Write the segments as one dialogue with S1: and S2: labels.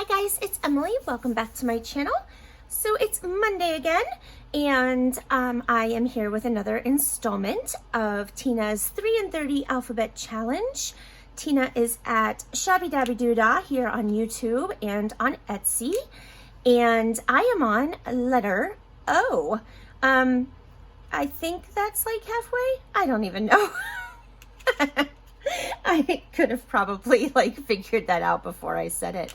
S1: Hi guys, it's Emily. Welcome back to my channel. So it's Monday again, and I am here with another installment of Tina's 3 in 30 Alphabet Challenge. Tina is at Shabby Dabby Doodah here on YouTube and on Etsy, and I am on letter O. I think that's like halfway. I don't even know. I could have probably figured that out before I said it.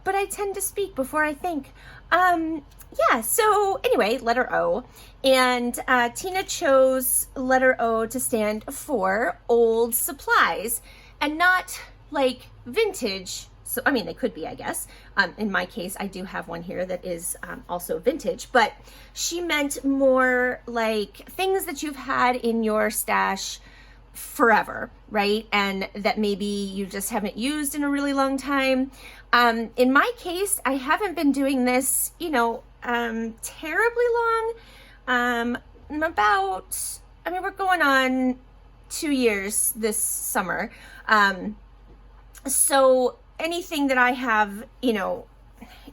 S1: But I tend to speak before I think. Yeah, so anyway, letter O. And Tina chose letter O to stand for old supplies and not like vintage. So, I mean, they could be, I guess. In my case, I do have one here that is also vintage, but she meant more like things that you've had in your stash forever, right? And that maybe you just haven't used in a really long time. In my case, I haven't been doing this, terribly long. We're going on 2 years this summer. So anything that I have,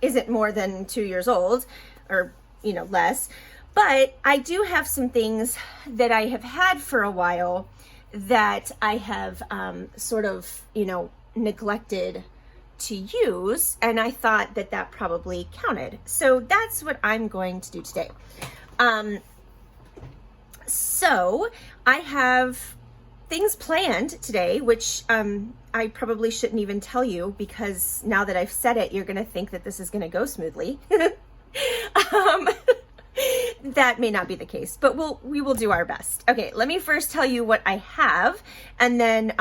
S1: isn't more than 2 years old or, less. But I do have some things that I have had for a while that I have neglected to use, and I thought that that probably counted. So that's what I'm going to do today. So I have things planned today, which I probably shouldn't even tell you, because now that I've said it, you're going to think that this is going to go smoothly. That may not be the case, but we will do our best. Okay, let me first tell you what I have, and then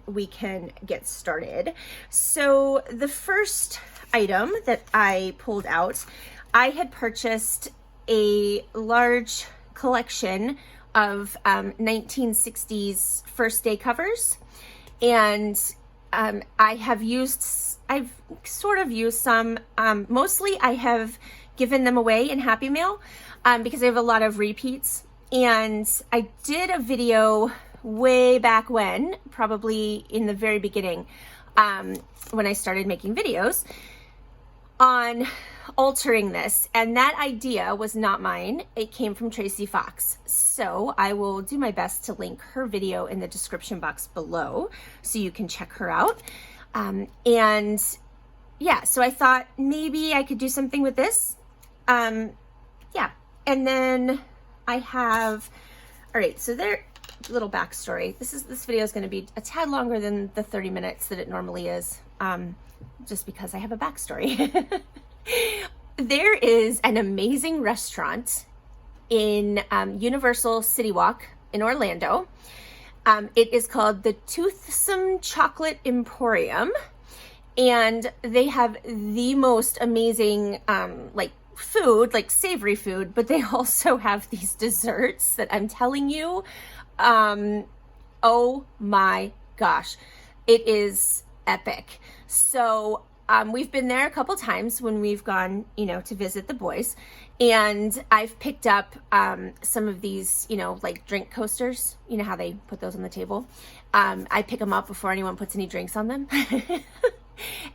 S1: we can get started. So the first item that I pulled out, I had purchased a large collection of 1960s first day covers, and I've sort of used some. Mostly I have given them away in Happy Mail because I have a lot of repeats. And I did a video way back when, probably in the very beginning, when I started making videos, on altering this. And that idea was not mine. It came from Tracy Fox. So I will do my best to link her video in the description box below so you can check her out. And yeah, so I thought maybe I could do something with this. Yeah, and then I have, all right, so there, little backstory. This video is going to be a tad longer than the 30 minutes that it normally is, just because I have a backstory. There is an amazing restaurant in Universal City Walk in Orlando. It is called the Toothsome Chocolate Emporium, and they have the most amazing, food, like savory food, but they also have these desserts that I'm telling you, oh my gosh, it is epic. So we've been there a couple times when we've gone, to visit the boys, and I've picked up some of these, like drink coasters, how they put those on the table. I pick them up before anyone puts any drinks on them.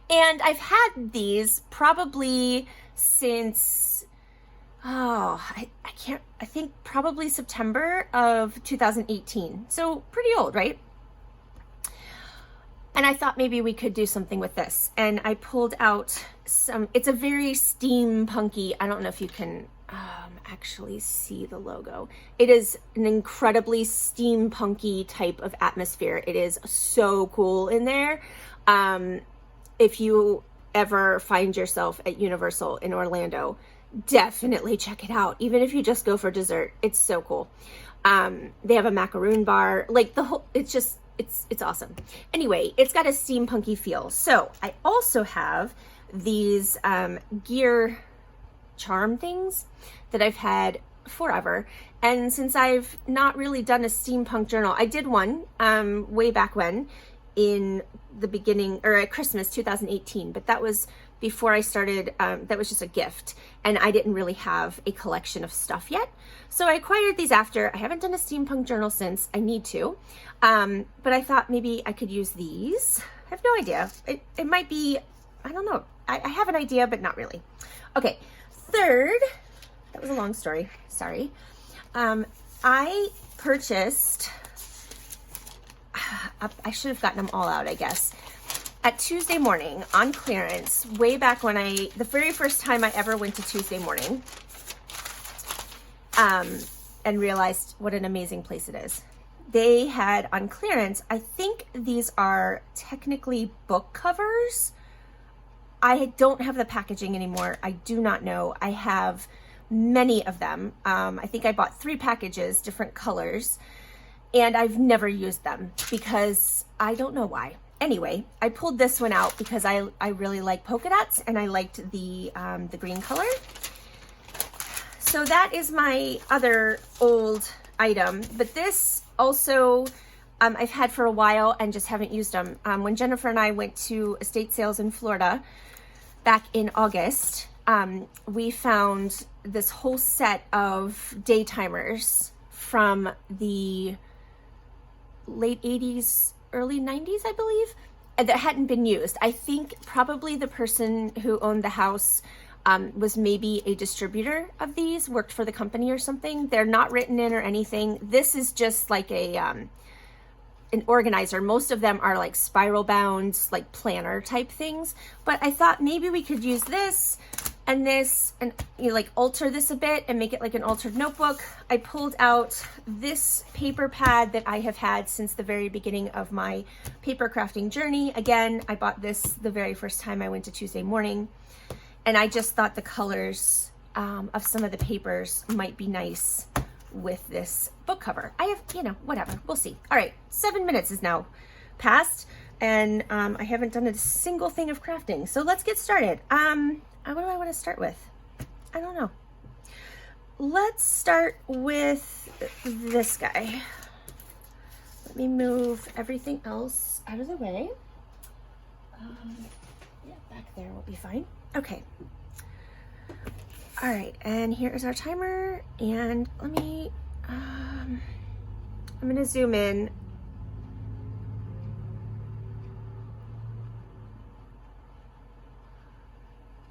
S1: And I've had these probably since, I think probably September of 2018. So pretty old, right? And I thought maybe we could do something with this. And I pulled out it's a very steampunky, I don't know if you can actually see the logo. It is an incredibly steampunky type of atmosphere. It is so cool in there. If you ever find yourself at Universal in Orlando, definitely check it out. Even if you just go for dessert, it's so cool. They have a macaroon bar, like it's awesome. Anyway, it's got a steampunky feel. So I also have these gear charm things that I've had forever. And since I've not really done a steampunk journal, I did one way back when, in the beginning, or at Christmas 2018, but that was before I started, that was just a gift, and I didn't really have a collection of stuff yet. So I acquired these after. I haven't done a steampunk journal since. I need to, but I thought maybe I could use these. I have no idea. It might be I don't know. I have an idea, but not really. Okay, third, that was a long story, sorry. I purchased, I should have gotten them all out, I guess, at Tuesday Morning on clearance, way back when the very first time I ever went to Tuesday Morning, and realized what an amazing place it is. They had on clearance, I think these are technically book covers. I don't have the packaging anymore. I do not know. I have many of them. I think I bought 3 packages, different colors, and I've never used them because I don't know why. Anyway, I pulled this one out because I really like polka dots and I liked the green color. So that is my other old item, but this also I've had for a while and just haven't used them. When Jennifer and I went to estate sales in Florida back in August, we found this whole set of day timers from the late 80s, early 90s, I believe, that hadn't been used. I think probably the person who owned the house was maybe a distributor of these, worked for the company or something. They're not written in or anything. This is just like an organizer. Most of them are like spiral bound, like planner type things. But I thought maybe we could use this and you know, like alter this a bit and make it like an altered notebook. I pulled out this paper pad that I have had since the very beginning of my paper crafting journey. Again, I bought this the very first time I went to Tuesday Morning. And I just thought the colors of some of the papers might be nice with this book cover. I have, you know, whatever, we'll see. All right, 7 minutes is now passed and I haven't done a single thing of crafting. So let's get started. What do I want to start with? I don't know. Let's start with this guy. Let me move everything else out of the way. Yeah, back there will be fine. Okay. All right, and here is our timer. And let me, I'm gonna zoom in.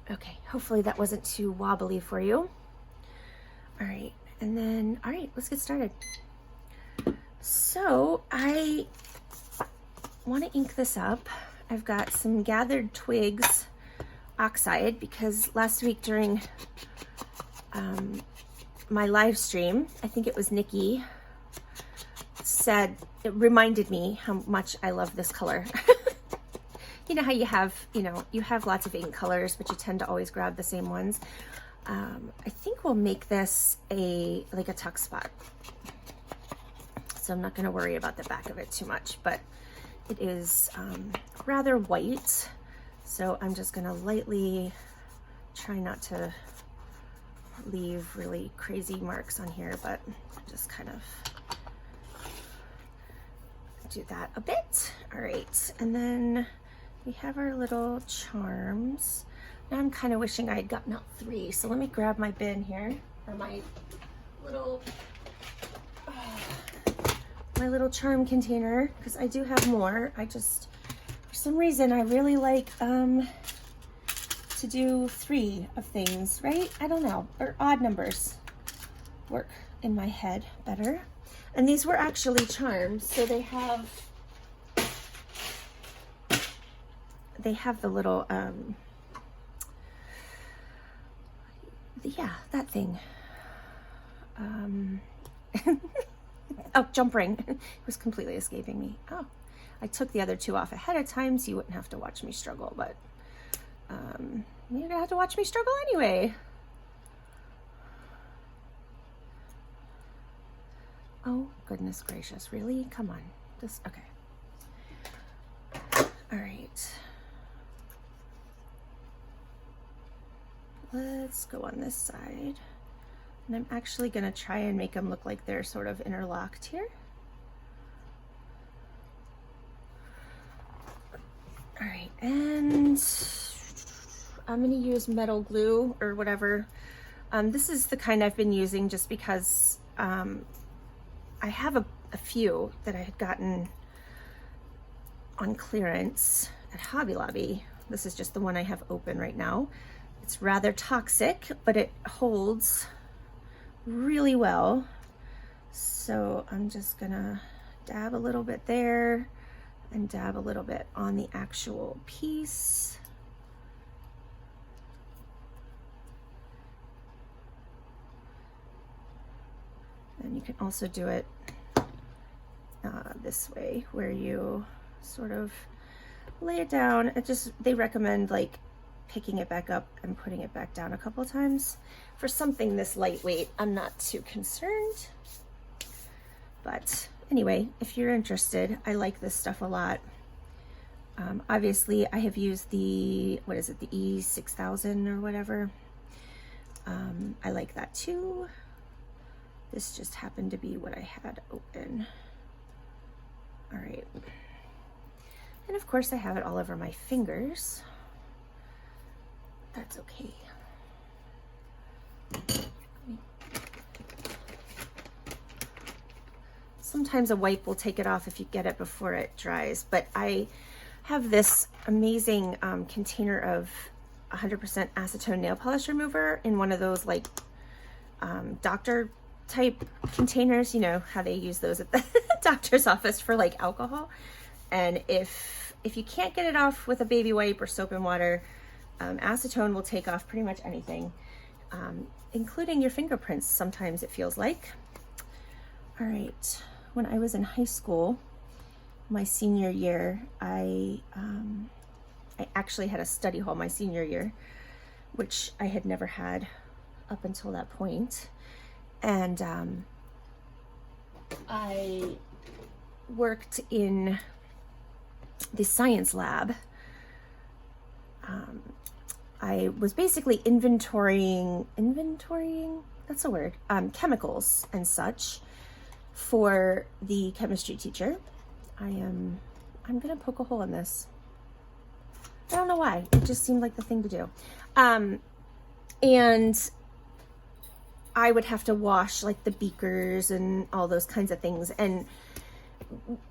S1: Okay, hopefully that wasn't too wobbly for you. All right, and then, all right, let's get started. So I want to ink this up. I've got some gathered twigs oxide because last week during my live stream, I think it was Nikki, said, it reminded me how much I love this color. You know how you have, you have lots of ink colors, but you tend to always grab the same ones. I think we'll make this like a tuck spot. So I'm not going to worry about the back of it too much, but it is rather white. So I'm just going to lightly try not to leave really crazy marks on here, but just kind of do that a bit. All right, and then we have our little charms. Now I'm kind of wishing I had gotten out 3. So let me grab my bin here, or my little charm container, because I do have more. I just, for some reason, I really like to do 3 of things, right? I don't know, or odd numbers work in my head better. And these were actually charms, so they have the little, yeah, that thing. Oh, jump ring. It was completely escaping me. Oh, I took the other 2 off ahead of time so you wouldn't have to watch me struggle, but you're gonna have to watch me struggle anyway. Oh, goodness gracious, really? Come on, okay. All right. Let's go on this side. And I'm actually gonna try and make them look like they're sort of interlocked here. All right, and I'm gonna use metal glue or whatever. This is the kind I've been using just because I have a few that I had gotten on clearance at Hobby Lobby This is just the one I have open right now. It's rather toxic, but it holds really well. So I'm just gonna dab a little bit there and dab a little bit on the actual piece. And you can also do it this way, where you sort of lay it down. They recommend like picking it back up and putting it back down a couple of times. For something this lightweight, I'm not too concerned. But anyway, if you're interested, I like this stuff a lot. Obviously, I have used the, what is it, the E6000 or whatever. I like that too. This just happened to be what I had open. All right. And of course, I have it all over my fingers. That's okay. Sometimes a wipe will take it off if you get it before it dries, but I have this amazing container of 100% acetone nail polish remover in one of those like doctor type containers, you know how they use those at the doctor's office for like alcohol. And if you can't get it off with a baby wipe or soap and water, acetone will take off pretty much anything, including your fingerprints, sometimes it feels like. All right, when I was in high school, my senior year, I actually had a study hall my senior year, which I had never had up until that point. And I worked in the science lab. I was basically inventorying, that's a word, chemicals and such for the chemistry teacher. I'm gonna poke a hole in this. I don't know why, it just seemed like the thing to do. And I would have to wash like the beakers and all those kinds of things. And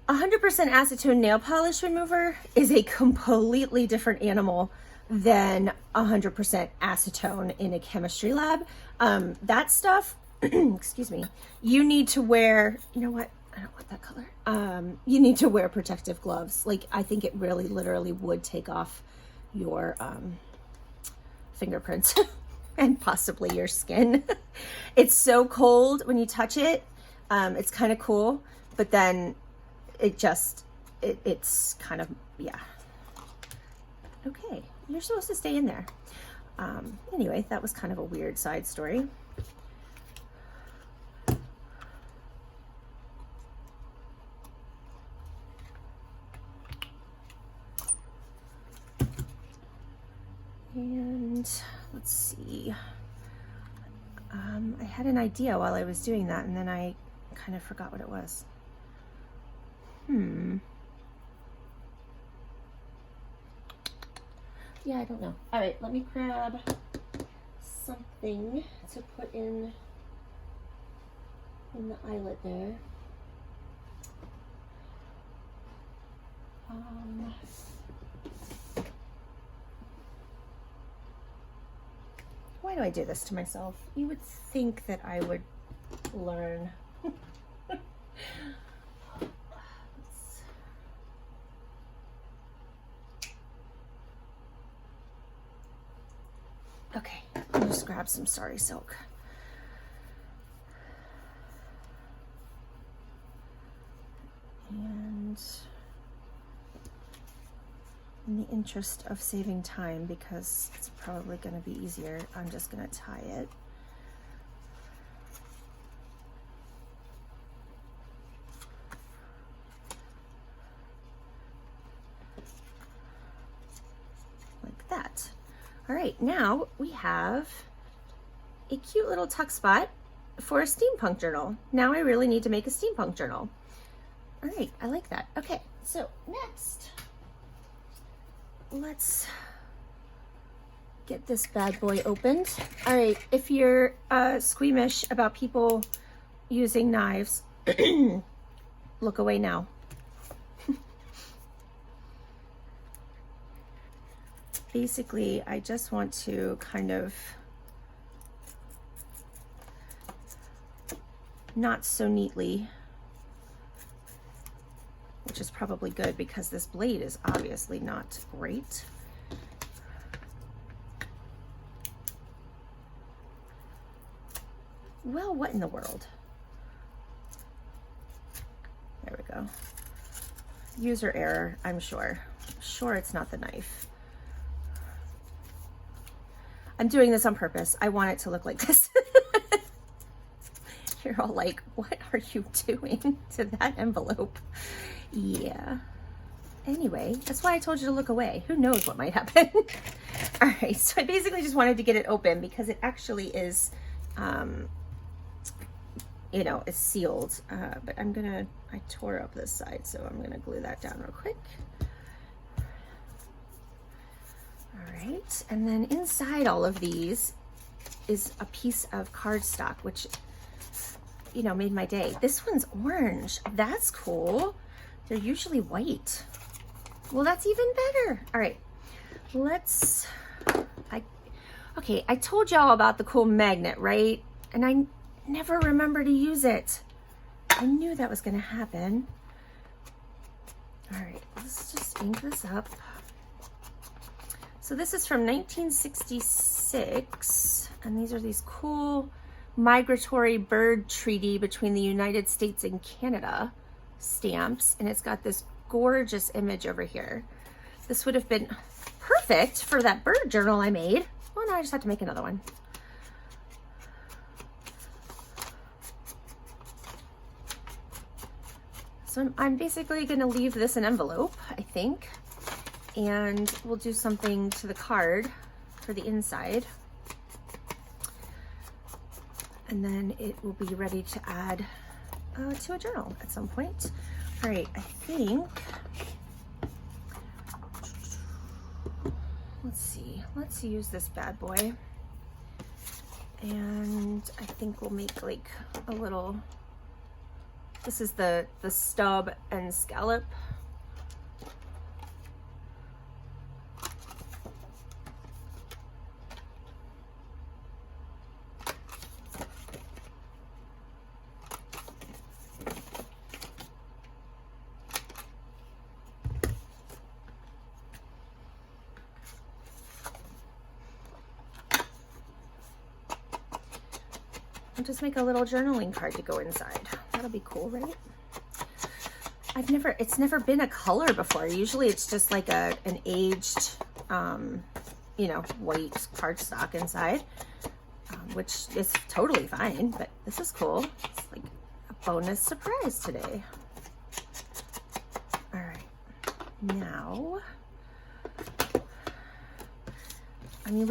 S1: 100% acetone nail polish remover is a completely different animal than 100% acetone in a chemistry lab. That stuff, excuse me, you need to wear, you know what? I don't want that color. You need to wear protective gloves. Like, I think it really literally would take off your fingerprints and possibly your skin. It's so cold when you touch it. It's kind of cool, but then it's kind of, yeah. Okay, you're supposed to stay in there. Anyway, that was kind of a weird side story. And let's see. I had an idea while I was doing that, and then I kind of forgot what it was. Yeah, I don't know. All right, let me grab something to put in the eyelet there. Why do I do this to myself? You would think that I would learn. Okay, I'll just grab some Sari Silk. And in the interest of saving time, because it's probably going to be easier, I'm just going to tie it. Like that. All right, now we have a cute little tuck spot for a steampunk journal. Now I really need to make a steampunk journal. All right, I like that. Okay, so next, let's get this bad boy opened. All right, if you're squeamish about people using knives, look away now. basically, I just want to kind of not so neatly, which is probably good because this blade is obviously not great. Well, what in the world? There we go. User error, I'm sure. Sure it's not the knife. I'm doing this on purpose. I want it to look like this. You're all like, what are you doing to that envelope? Yeah. Anyway, that's why I told you to look away. Who knows what might happen? All right, so I basically just wanted to get it open because it actually is, you know, it's sealed. But I tore up this side, so I'm gonna glue that down real quick. All right, and then inside all of these is a piece of cardstock, which, you know, made my day. This one's orange. That's cool. They're usually white. Well, that's even better. All right, okay, I told y'all about the cool magnet, right? And I never remember to use it. I knew that was gonna happen. All right, let's just ink this up. So this is from 1966, and these are these cool migratory bird treaty between the United States and Canada stamps, and it's got this gorgeous image over here. This would have been perfect for that bird journal I made. Well, now I just have to make another one. So I'm basically going to leave this an envelope, I think, and we'll do something to the card for the inside. And then it will be ready to add to a journal at some point. All right, I think, let's use this bad boy. And I think we'll make like a little, this is the stub and scallop. And just make a little journaling card to go inside. That'll be cool, right? It's never been a color before. Usually it's just like an aged, you know, white cardstock inside, which is totally fine, but this is cool. It's like a bonus surprise today. All right, now, I mean,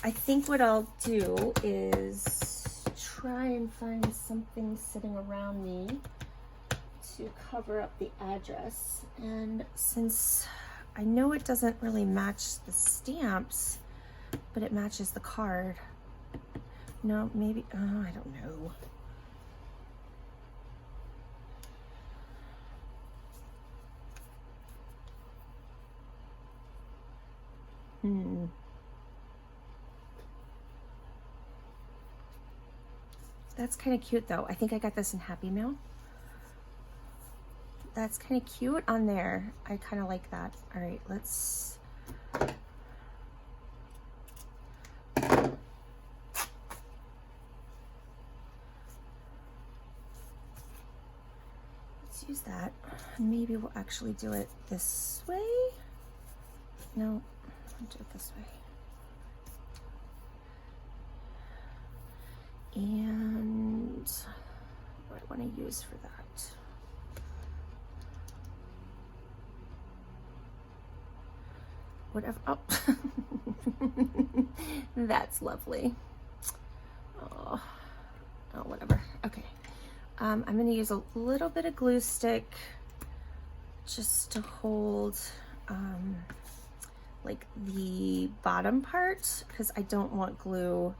S1: I think what I'll do is try and find something sitting around me to cover up the address. And since I know it doesn't really match the stamps, but it matches the card. No, maybe, oh, I don't know. That's kind of cute though. I think I got this in Happy Mail. That's kind of cute on there. I kind of like that. All right, let's use that. Maybe we'll actually do it this way. No, I'll do it this way. And what do I want to use for that? Whatever. Oh, that's lovely. Oh, whatever. Okay. I'm going to use a little bit of glue stick just to hold like the bottom part, because I don't want glue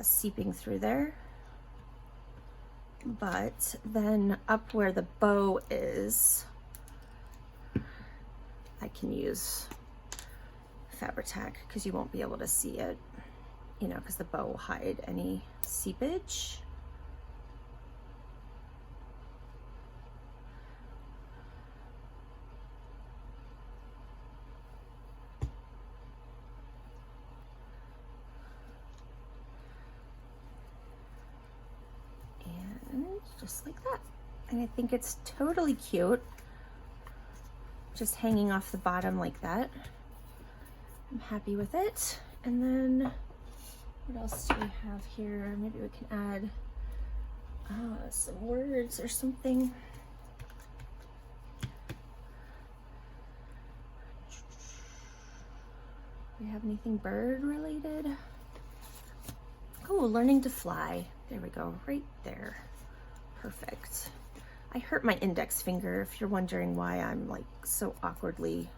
S1: seeping through there. But then up where the bow is, I can use Fabri-Tac because you won't be able to see it, you know, because the bow will hide any seepage. And just like that. And I think it's totally cute, just hanging off the bottom like that. I'm happy with it. And then what else do we have here? Maybe we can add some words or something. Do we have anything bird related? Oh, learning to fly. There we go, right there. Perfect. I hurt my index finger, if you're wondering why I'm like so awkwardly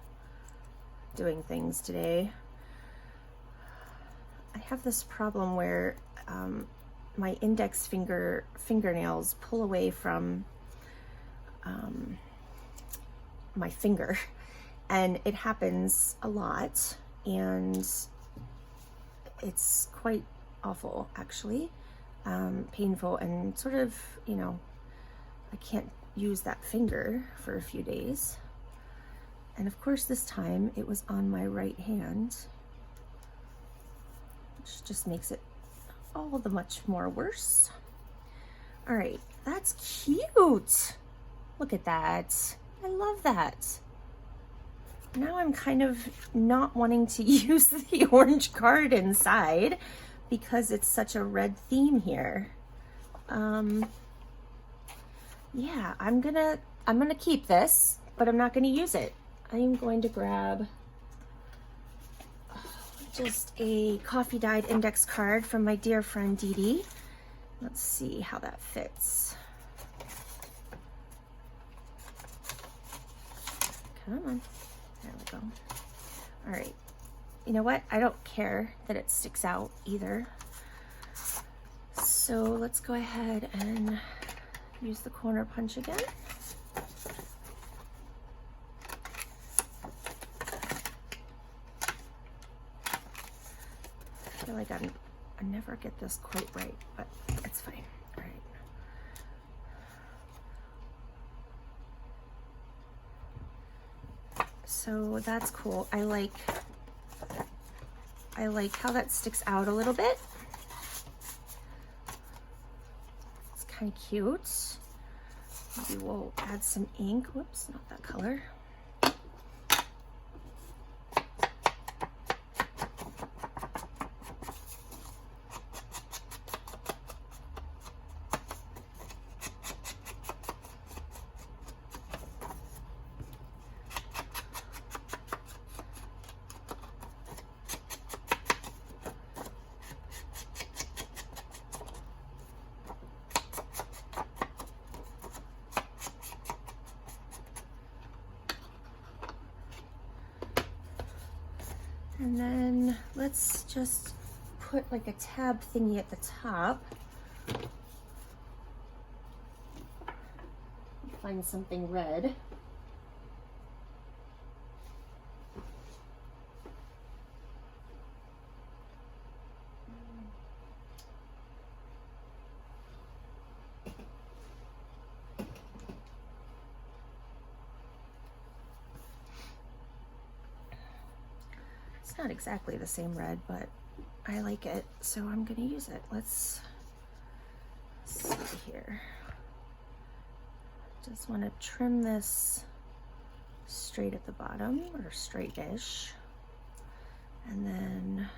S1: doing things today. I have this problem where my index fingernails pull away from my finger, and it happens a lot, and it's quite awful actually, painful, and sort of, you know, I can't use that finger for a few days. And of course this time it was on my right hand, which just makes it all the much more worse. All right, that's cute. Look at that. I love that. Now I'm kind of not wanting to use the orange card inside because it's such a red theme here. Yeah, I'm gonna keep this, but I'm not gonna use it. I'm going to grab just a coffee dyed index card from my dear friend Dee Dee. Let's see how that fits. Come on, there we go. All right, you know what? I don't care that it sticks out either. So let's go ahead and use the corner punch again. I feel like I never get this quite right, but it's fine. All right. So that's cool. I like how that sticks out a little bit. It's kind of cute. Maybe we'll add some ink. Whoops, not that color. And then let's just put like a tab thingy at the top. Find something red. It's not exactly the same red, but I like it, so I'm gonna use it. Let's see here. Just want to trim this straight at the bottom, or straight-ish, and then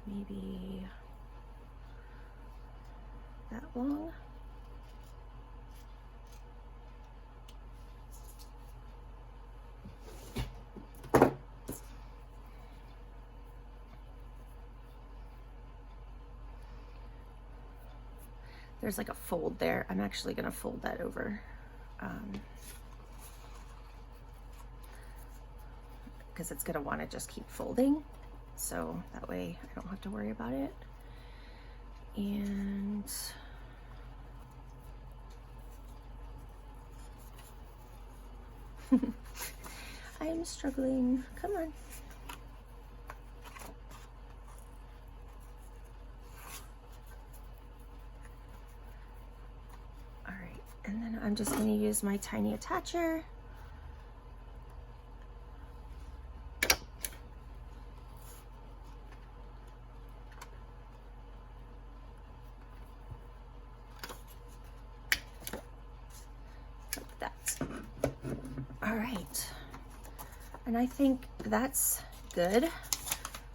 S1: maybe that long. There's like a fold there. I'm actually gonna fold that over because it's gonna want to just keep folding, so that way I don't have to worry about it. And I'm struggling. Come on. I'm just going to use my tiny attacher. All right, and I think that's good.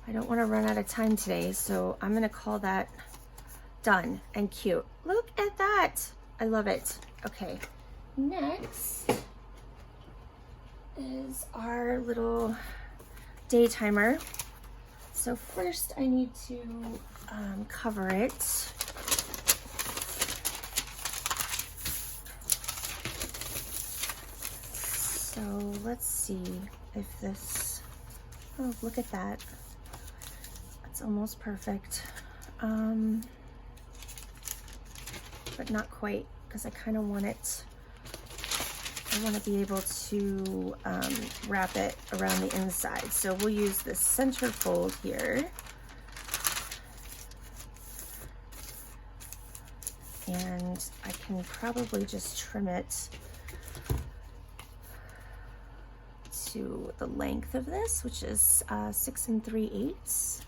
S1: I don't want to run out of time today, so I'm gonna call that done and cute. Look at that, I love it. Okay, next is our little day timer. So first I need to cover it. So let's see if this, oh, look at that. That's almost perfect. But not quite, because I kind of want it, I want to be able to wrap it around the inside. So we'll use this center fold here. And I can probably just trim it to the length of this, which is 6 3/8.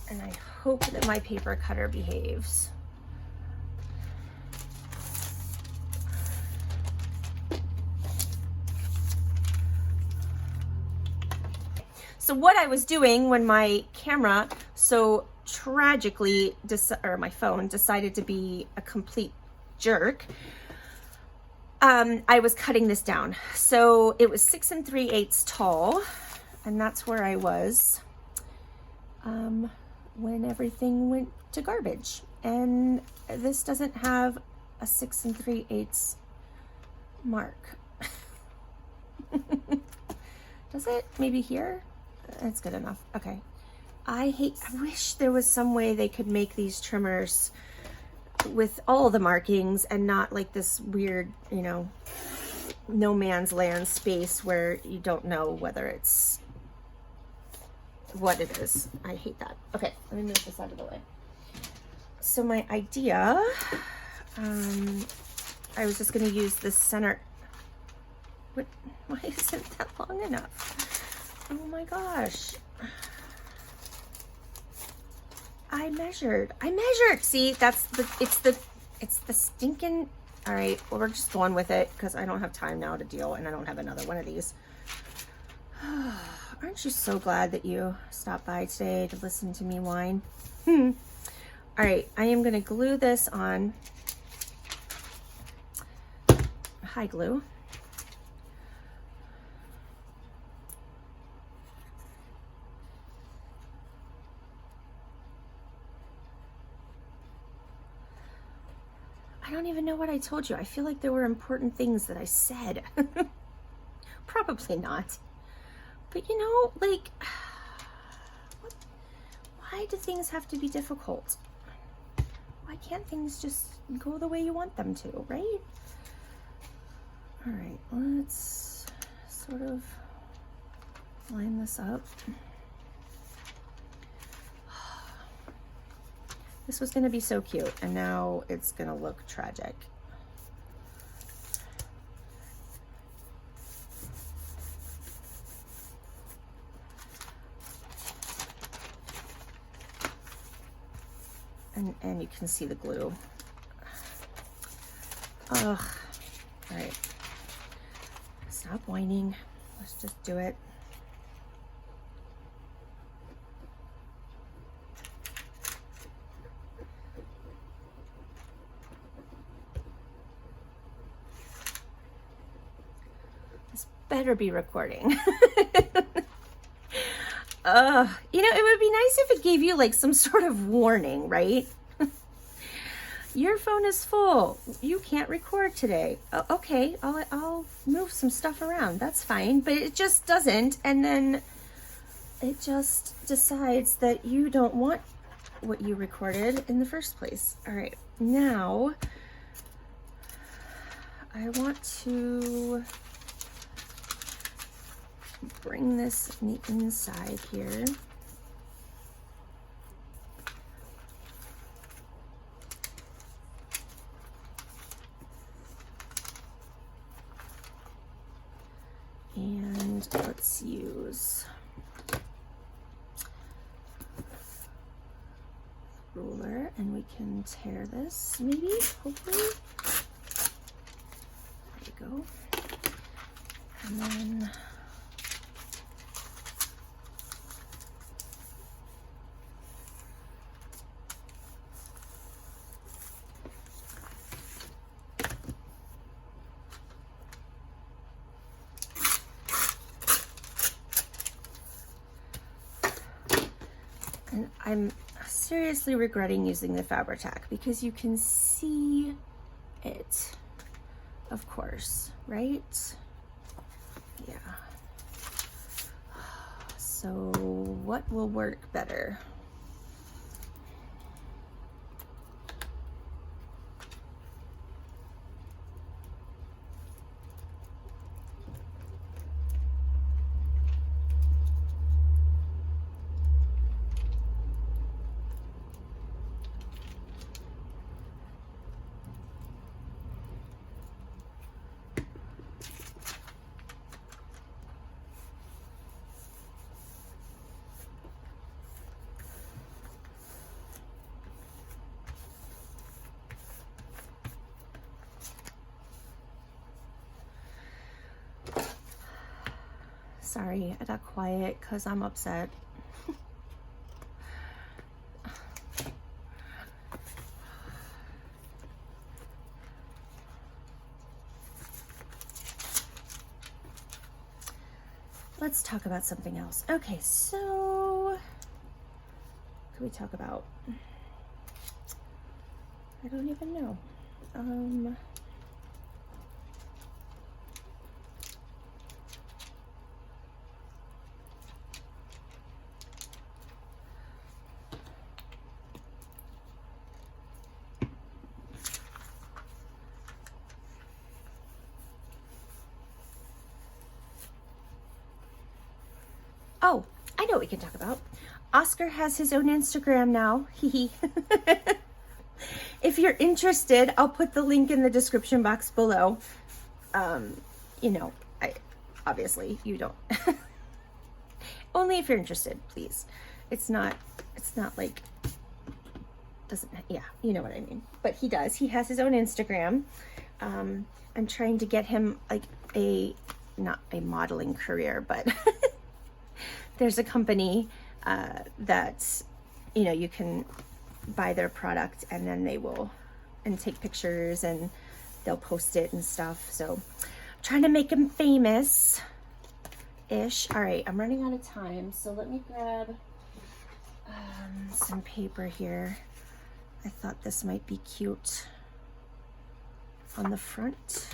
S1: And I hope that my paper cutter behaves. So what I was doing when my camera so tragically, or my phone decided to be a complete jerk, I was cutting this down. So it was 6 3/8 tall, and that's where I was when everything went to garbage. And this doesn't have a 6 3/8 mark. Does it? Maybe here? That's good enough. Okay. I wish there was some way they could make these trimmers with all the markings and not like this weird, you know, no man's land space where you don't know whether it's what it is. I hate that. Okay, let me move this out of the way. So my idea, I was just going to use this center. Why isn't that long enough? Oh my gosh. I measured. See, that's it's the stinking, all right, well, we're just going with it because I don't have time now to deal, and I don't have another one of these. Aren't you so glad that you stopped by today to listen to me whine? All right, I am going to glue this on high glue. I don't even know what I told you. I feel like there were important things that I said. Probably not. But you know, like, why do things have to be difficult? Why can't things just go the way you want them to, right? All right, let's sort of line this up. This was going to be so cute, and now it's going to look tragic. And you can see the glue. Ugh. All right. Stop whining. Let's just do it. Better be recording. You know, it would be nice if it gave you like some sort of warning, right? Your phone is full. You can't record today. Oh, okay, I'll move some stuff around. That's fine, but it just doesn't, and then it just decides that you don't want what you recorded in the first place. All right, now I want to bring this in the inside here. let's use ruler and we can tear this maybe, hopefully. There you go. And then I'm seriously regretting using the Fabri-Tac because you can see it, of course, right? Yeah. So what will work better? Sorry, I got quiet because I'm upset. Let's talk about something else. Okay, so what can we talk about? I don't even know. Oh, I know what we can talk about. Oscar has his own Instagram now. If you're interested, I'll put the link in the description box below. You know, obviously you don't. Only if you're interested, please. It's not like, yeah, you know what I mean. But he does. He has his own Instagram. I'm trying to get him like not a modeling career, but there's a company that, you know, you can buy their product and then they will take pictures and they'll post it and stuff. So I'm trying to make him famous ish. All right, I'm running out of time, so let me grab some paper here. I thought this might be cute on the front.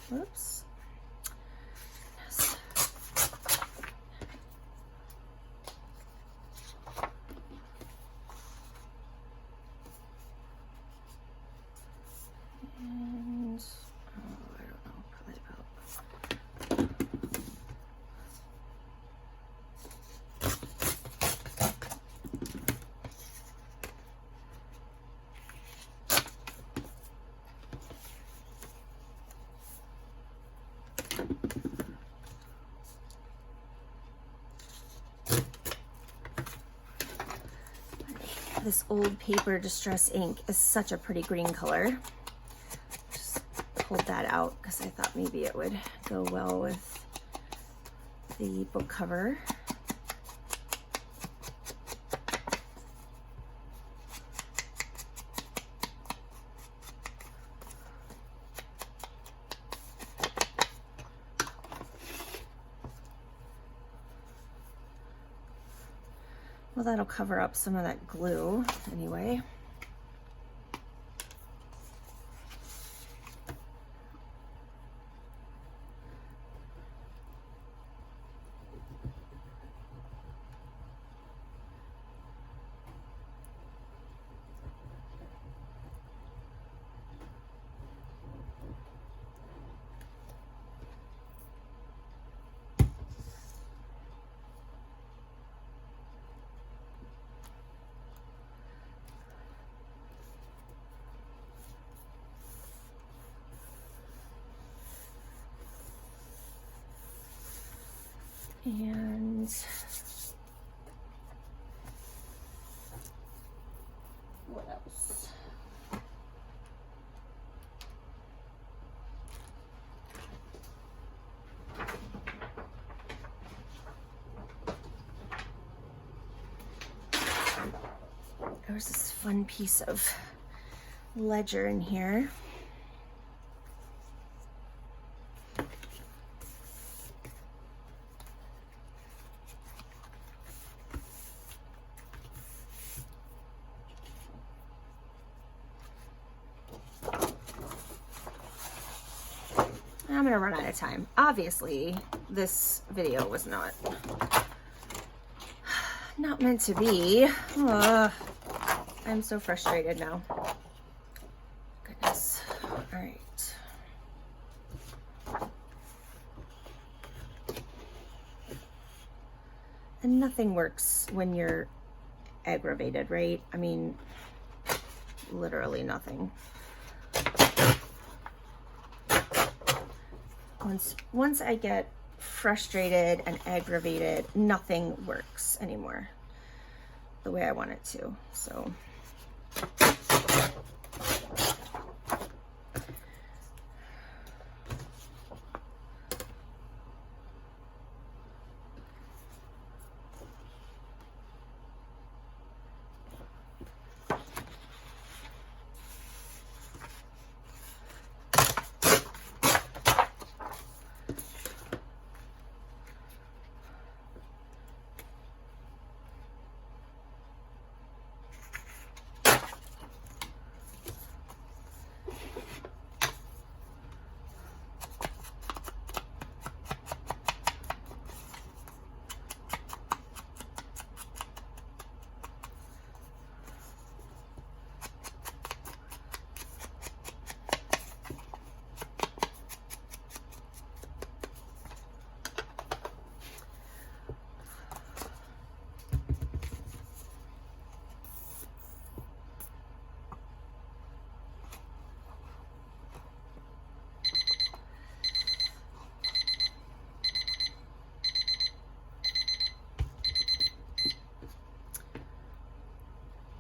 S1: Whoops. Yes. And, oh, I don't know, probably about. This old paper distress ink is such a pretty green color. Just pulled that out because I thought maybe it would go well with the book cover. Well, that'll cover up some of that glue anyway. And what else? There's this fun piece of ledger in here. I'm gonna run out of time. Obviously, this video was not meant to be. Ugh. I'm so frustrated now. Goodness. All right. And nothing works when you're aggravated, right? I mean, literally nothing. Once I get frustrated and aggravated, nothing works anymore the way I want it to. So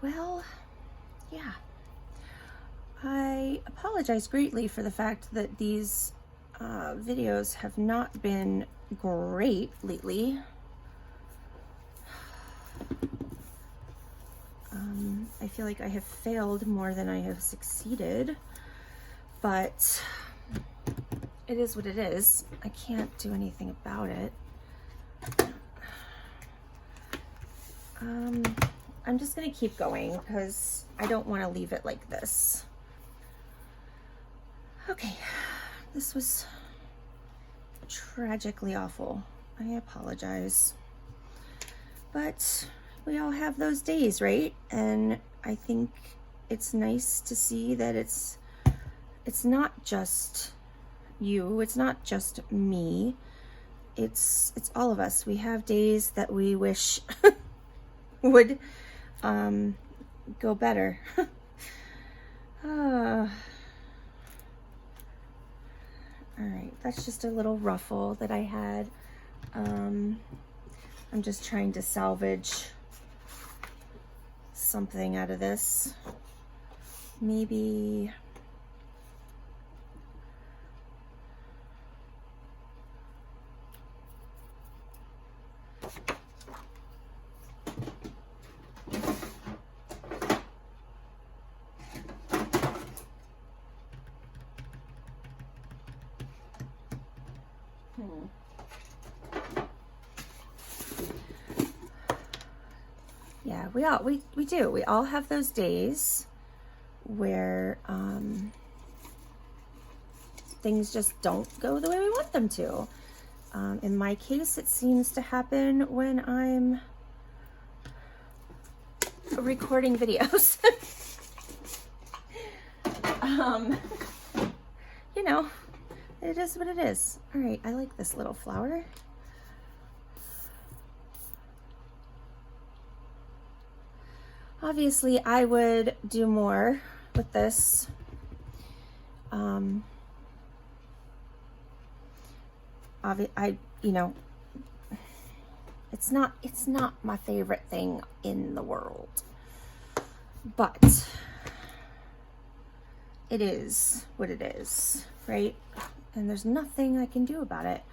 S1: well, yeah. I apologize greatly for the fact that these videos have not been great lately. I feel like I have failed more than I have succeeded, but it is what it is. I can't do anything about it. I'm just gonna keep going because I don't want to leave it like this. Okay, this was tragically awful. I apologize. But we all have those days, right? And I think it's nice to see that it's not just you, it's not just me. It's all of us. We have days that we wish would go better. All right, that's just a little ruffle that I had. I'm just trying to salvage something out of this. Maybe yeah, we do. We all have those days where things just don't go the way we want them to. In my case, it seems to happen when I'm recording videos. You know, it is what it is. All right, I like this little flower. Obviously, I would do more with this. It's not my favorite thing in the world, but it is what it is, right? And there's nothing I can do about it.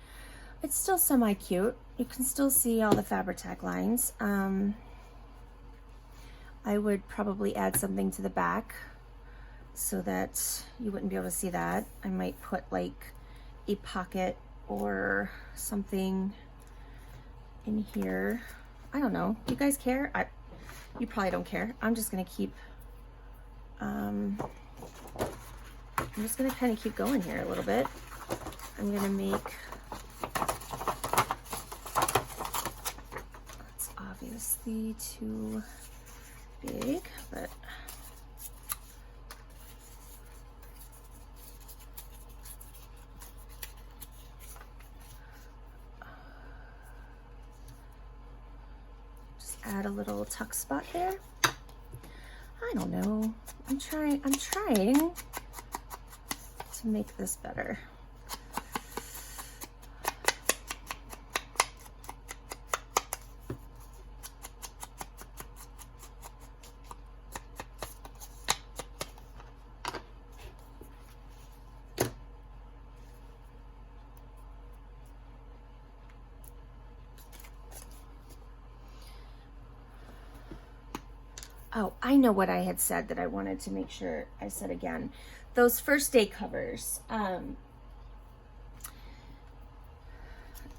S1: It's still semi-cute. You can still see all the Fabri-Tac lines. I would probably add something to the back so that you wouldn't be able to see that. I might put like a pocket or something in here. I don't know. Do you guys care? You probably don't care. I'm just gonna keep, I'm just gonna kind of keep going here a little bit. I'm gonna make, it's obviously too big, but just add a little tuck spot there. I don't know. I'm trying to make this better. Oh, I know what I had said that I wanted to make sure I said again. Those first day covers.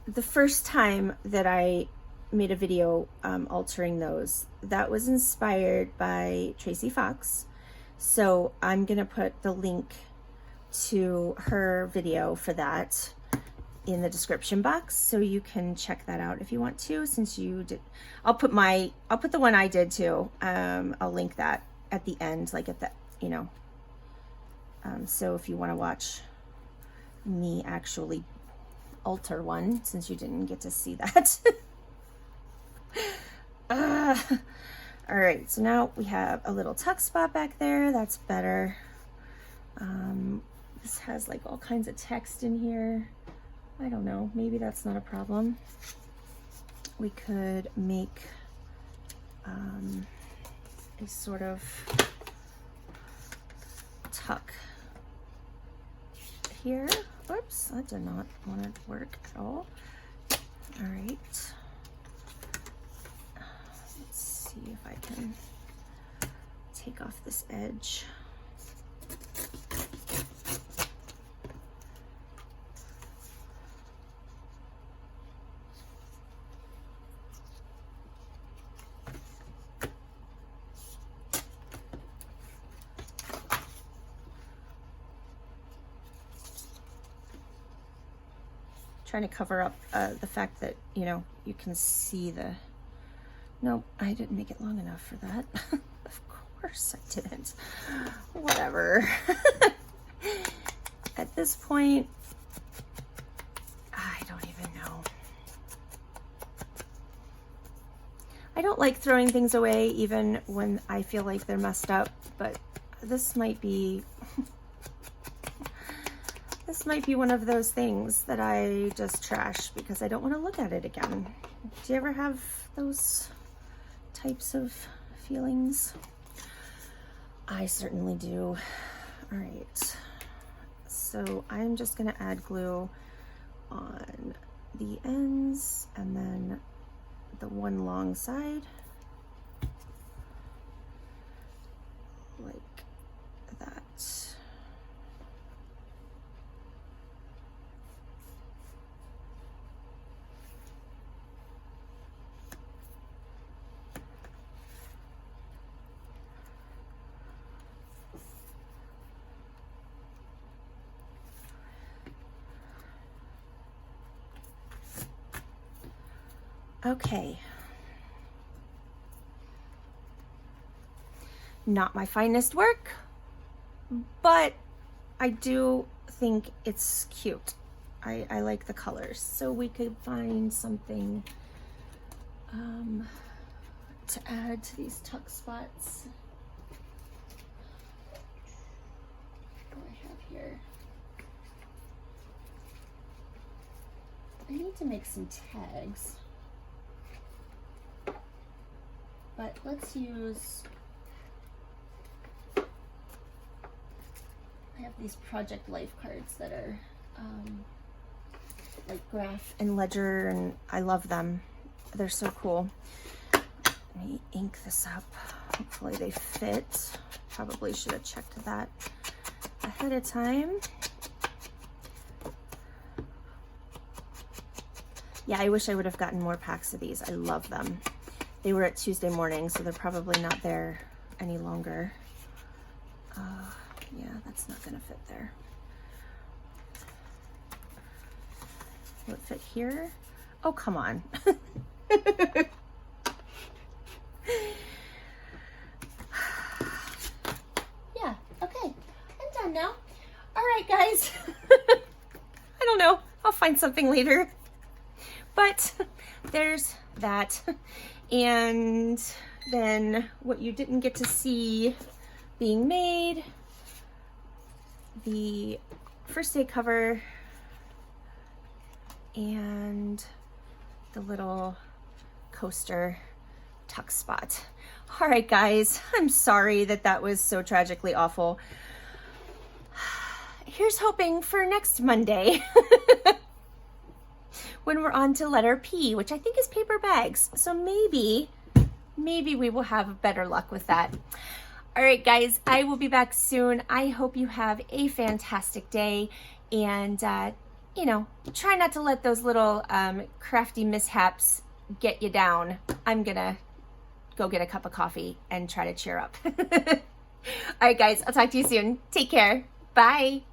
S1: The first time that I made a video altering those, that was inspired by Tracy Fox. So I'm gonna put the link to her video for that in the description box, so you can check that out if you want to. Since you did, I'll put the one I did too. I'll link that at the end, like at the, you know. So if you want to watch me actually alter one, since you didn't get to see that. All right, so now we have a little tuck spot back there. That's better. This has like all kinds of text in here. I don't know, maybe that's not a problem. We could make a sort of tuck here. Oops, that did not want to work at all. All right. Let's see if I can take off this edge. Trying to cover up the fact that, you know, you can see the, nope, I didn't make it long enough for that. Of course I didn't. Whatever. At this point, I don't even know. I don't like throwing things away even when I feel like they're messed up, but this might be one of those things that I just trash because I don't want to look at it again. Do you ever have those types of feelings? I certainly do. All right, so I'm just gonna add glue on the ends and then the one long side, like that. Okay. Not my finest work, but I do think it's cute. I like the colors. So we could find something to add to these tuck spots. What do I have here? I need to make some tags. but let's use, I have these Project Life cards that are like graph and ledger, and I love them. They're so cool. Let me ink this up. Hopefully they fit. Probably should have checked that ahead of time. Yeah, I wish I would have gotten more packs of these. I love them. They were at Tuesday morning, so they're probably not there any longer. Yeah, that's not gonna fit there. Will it fit here? Oh, come on. Yeah, okay, I'm done now. All right, guys. I don't know, I'll find something later. But there's that. And then what you didn't get to see being made, the first day cover and the little coaster tuck spot. All right, guys, I'm sorry that that was so tragically awful. Here's hoping for next Monday when we're on to letter P, which I think is paper bags. So maybe we will have better luck with that. All right, guys, I will be back soon. I hope you have a fantastic day, and you know, try not to let those little crafty mishaps get you down. I'm gonna go get a cup of coffee and try to cheer up. All right, guys, I'll talk to you soon. Take care. Bye.